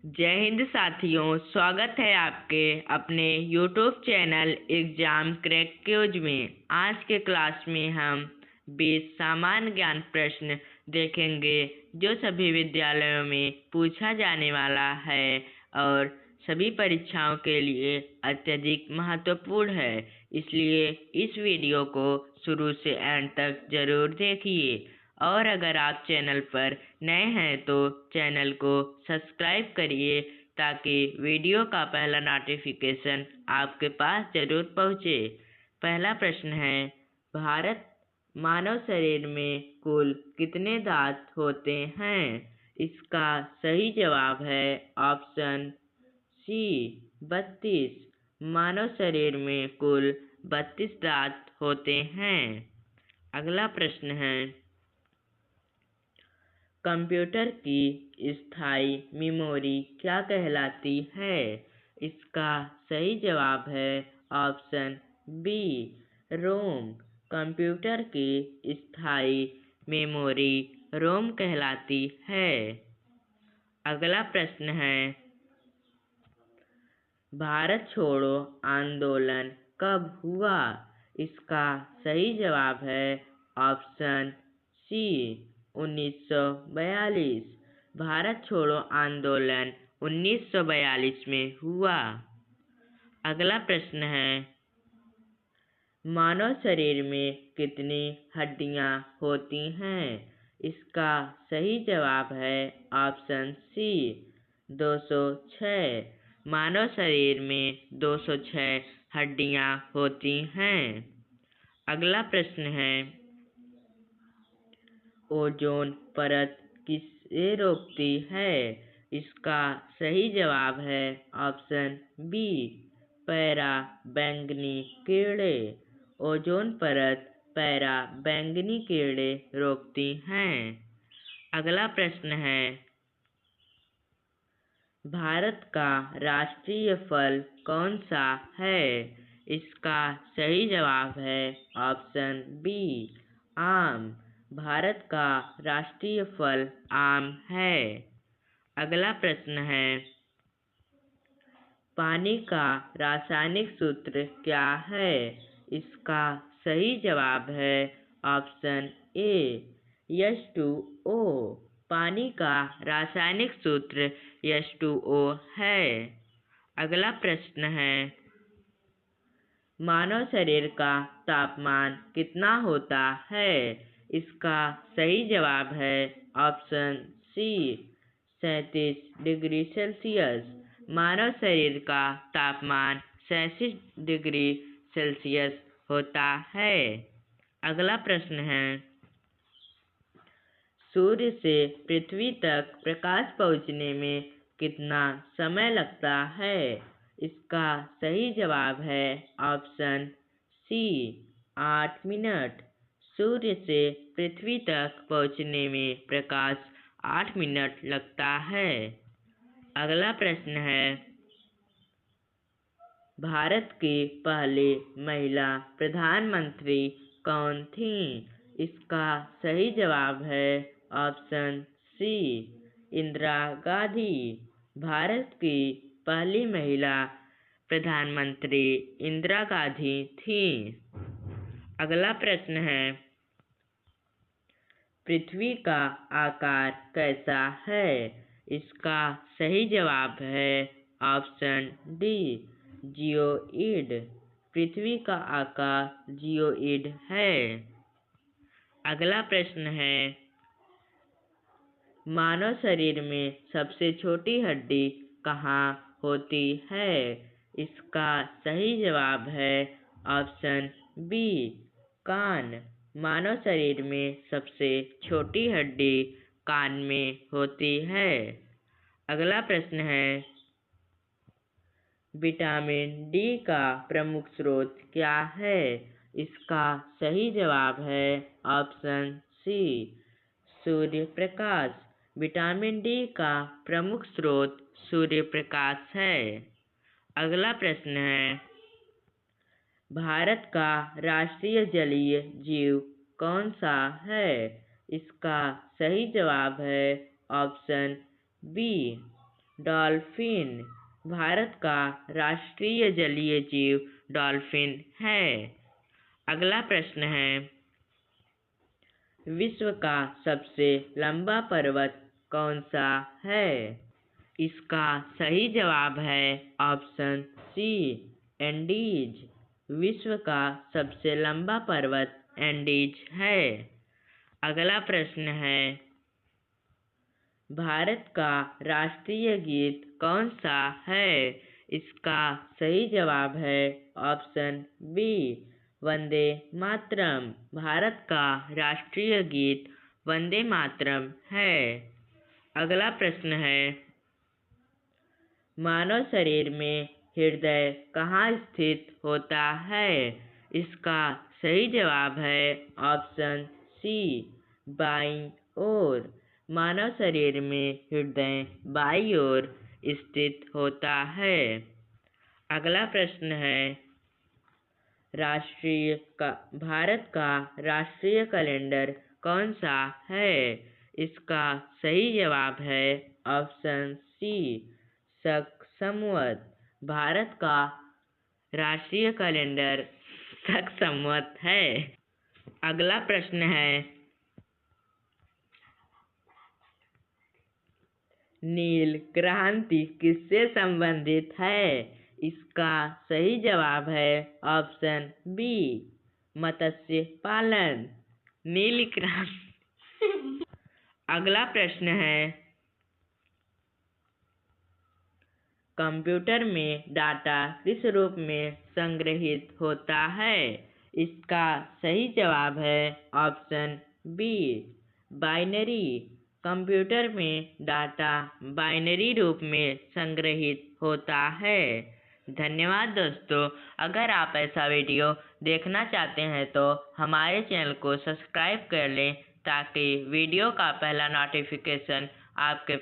जय हिंद साथियों, स्वागत है आपके अपने YouTube channel exam crack cues में। आज के क्लास में हम 20 सामान्य ज्ञान प्रश्न देखेंगे जो सभी विद्यालयों में पूछा जाने वाला है और सभी परीक्षाओं के लिए अत्यधिक महत्वपूर्ण है। इसलिए इस वीडियो को शुरू से एंड तक जरूर देखिए और अगर आप चैनल पर नए हैं तो चैनल को सब्सक्राइब करिए ताकि वीडियो का पहला नोटिफिकेशन आपके पास जरूर पहुंचे। पहला प्रश्न है, भारत मानव शरीर में कुल कितने दांत होते हैं? इसका सही जवाब है ऑप्शन सी 32। मानव शरीर में कुल 32 दांत होते हैं। अगला प्रश्न है, कंप्यूटर की स्थायी मेमोरी क्या कहलाती है? इसका सही जवाब है ऑप्शन बी रोम। कंप्यूटर की स्थायी मेमोरी रोम कहलाती है। अगला प्रश्न है, भारत छोड़ो आंदोलन कब हुआ? इसका सही जवाब है ऑप्शन सी 1942। भारत छोड़ो आंदोलन 1942 में हुआ। अगला प्रश्न है, मानव शरीर में कितनी हड्डियां होती हैं? इसका सही जवाब है ऑप्शन सी 206। मानव शरीर में 206 हड्डियां होती हैं। अगला प्रश्न है, ओजोन परत किसे रोकती है? इसका सही जवाब है ऑप्शन बी पराबैंगनी कीड़े। ओजोन परत पराबैंगनी कीड़े रोकती हैं। अगला प्रश्न है, भारत का राष्ट्रीय फल कौन सा है? इसका सही जवाब है ऑप्शन बी आम। भारत का राष्ट्रीय फल आम है। अगला प्रश्न है, पानी का रासायनिक सूत्र क्या है? इसका सही जवाब है ऑप्शन ए H2O। पानी का रासायनिक सूत्र H2O है। अगला प्रश्न है, मानव शरीर का तापमान कितना होता है? इसका सही जवाब है ऑप्शन सी 37 डिग्री सेल्सियस। मानव शरीर का तापमान 37 डिग्री सेल्सियस होता है। अगला प्रश्न है, सूर्य से पृथ्वी तक प्रकाश पहुंचने में कितना समय लगता है? इसका सही जवाब है ऑप्शन सी 8 मिनट। सूर्य से पृथ्वी तक पहुंचने में प्रकाश 8 मिनट लगता है। अगला प्रश्न है, भारत की पहली महिला प्रधानमंत्री कौन थी? इसका सही जवाब है ऑप्शन सी इंदिरा गांधी। भारत की पहली महिला प्रधानमंत्री इंदिरा गांधी थी। अगला प्रश्न है, पृथ्वी का आकार कैसा है? इसका सही जवाब है ऑप्शन डी जियोइड। पृथ्वी का आकार जियोइड है। अगला प्रश्न है, मानव शरीर में सबसे छोटी हड्डी कहाँ होती है? इसका सही जवाब है ऑप्शन बी कान। मानव शरीर में सबसे छोटी हड्डी कान में होती है। अगला प्रश्न है, विटामिन डी का प्रमुख स्रोत क्या है? इसका सही जवाब है option C Surya Prakash. Vitamin D का प्रमुख स्रोत सूर्य प्रकाश है। अगला प्रश्न है, भारत का राष्ट्रीय जलीय जीव कौन सा है? इसका सही जवाब है ऑप्शन बी डॉल्फिन। भारत का राष्ट्रीय जलीय जीव डॉल्फिन है। अगला प्रश्न है, विश्व का सबसे लंबा पर्वत कौन सा है? इसका सही जवाब है ऑप्शन सी, एंडीज। विश्व का सबसे लंबा पर्वत एंडीज है। अगला प्रश्न है, भारत का राष्ट्रीय गीत कौन सा है? इसका सही जवाब है ऑप्शन बी, वंदे मातरम। भारत का राष्ट्रीय गीत वंदे मातरम है। अगला प्रश्न है, मानव शरीर में हृदय कहाँ स्थित होता है? इसका सही जवाब है ऑप्शन सी, बाईं ओर। मानव शरीर में हृदय बाईं ओर स्थित होता है। अगला प्रश्न है, भारत का राष्ट्रीय कैलेंडर कौन सा है? इसका सही जवाब है ऑप्शन सी, शक संवत। भारत का राष्ट्रीय कैलेंडर शक संवत है। अगला प्रश्न है, नील क्रांति किससे संबंधित है? इसका सही जवाब है ऑप्शन बी, मत्स्य पालन। नील क्रांति। अगला प्रश्न है, कंप्यूटर में डाटा किस रूप में संग्रहित होता है? इसका सही जवाब है ऑप्शन बी, बाइनरी। कंप्यूटर में डाटा बाइनरी रूप में संग्रहित होता है। धन्यवाद दोस्तों। अगर आप ऐसा वीडियो देखना चाहते हैं तो हमारे चैनल को सब्सक्राइब कर लें ताकि वीडियो का पहला नोटिफिकेशन आपके